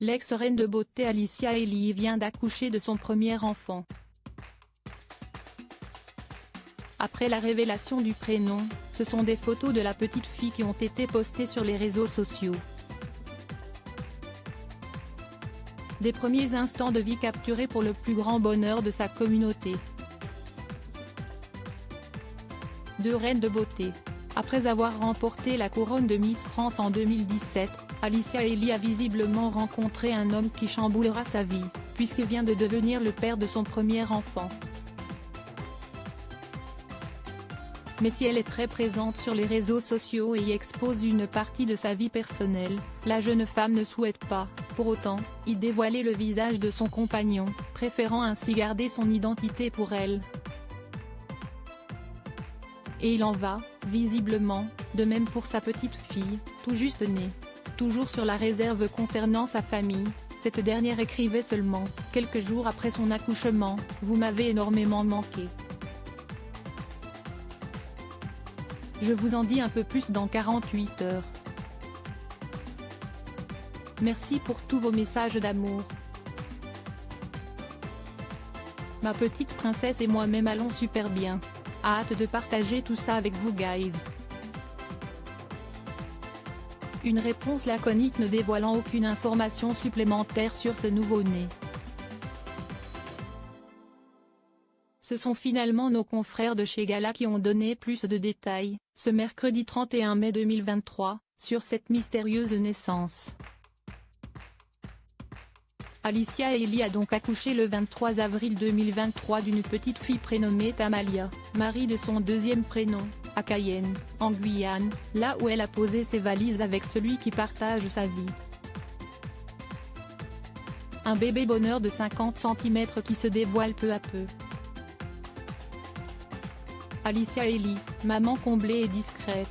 L'ex-reine de beauté Alicia Elie vient d'accoucher de son premier enfant. Après la révélation du prénom, ce sont des photos de la petite fille qui ont été postées sur les réseaux sociaux. Des premiers instants de vie capturés pour le plus grand bonheur de sa communauté. Deux reines de beauté. Après avoir remporté la couronne de Miss France en 2017, Alicia Elie a visiblement rencontré un homme qui chamboulera sa vie, puisqu'il vient de devenir le père de son premier enfant. Mais si elle est très présente sur les réseaux sociaux et y expose une partie de sa vie personnelle, la jeune femme ne souhaite pas, pour autant, y dévoiler le visage de son compagnon, préférant ainsi garder son identité pour elle. Et il en va, visiblement, de même pour sa petite fille, tout juste née. Toujours sur la réserve concernant sa famille, cette dernière écrivait seulement, quelques jours après son accouchement, « Vous m'avez énormément manqué. Je vous en dis un peu plus dans 48 heures. Merci pour tous vos messages d'amour. Ma petite princesse et moi-même allons super bien. Hâte de partager tout ça avec vous guys. » Une réponse laconique ne dévoilant aucune information supplémentaire sur ce nouveau-né. Ce sont finalement nos confrères de chez Gala qui ont donné plus de détails, ce mercredi 31 mai 2023, sur cette mystérieuse naissance. Alicia Elie a donc accouché le 23 avril 2023 d'une petite fille prénommée Tamalia, Marie de son deuxième prénom, à Cayenne, en Guyane, là où elle a posé ses valises avec celui qui partage sa vie. Un bébé bonheur de 50 cm qui se dévoile peu à peu. Alicia Elie, maman comblée et discrète.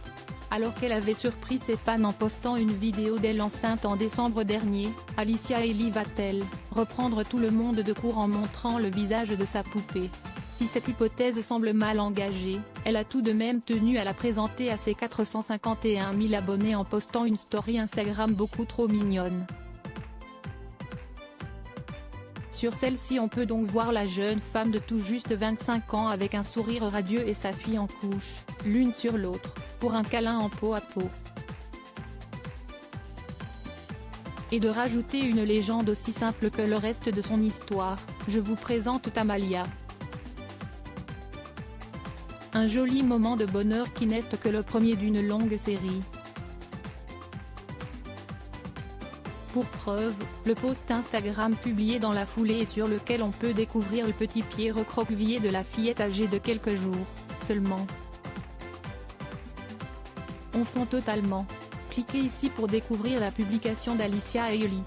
Alors qu'elle avait surpris ses fans en postant une vidéo d'elle enceinte en décembre dernier, Alicia Elie va-t-elle reprendre tout le monde de court en montrant le visage de sa poupée? Si cette hypothèse semble mal engagée, elle a tout de même tenu à la présenter à ses 451 000 abonnés en postant une story Instagram beaucoup trop mignonne. Sur celle-ci on peut donc voir la jeune femme de tout juste 25 ans avec un sourire radieux et sa fille en couche, l'une sur l'autre, pour un câlin en peau à peau. Et de rajouter une légende aussi simple que le reste de son histoire, je vous présente Tamalia. Un joli moment de bonheur qui n'est que le premier d'une longue série. Pour preuve, le post Instagram publié dans la foulée et sur lequel on peut découvrir le petit pied recroquevillé de la fillette âgée de quelques jours, seulement. On fond totalement. Cliquez ici pour découvrir la publication d'Alicia Elie.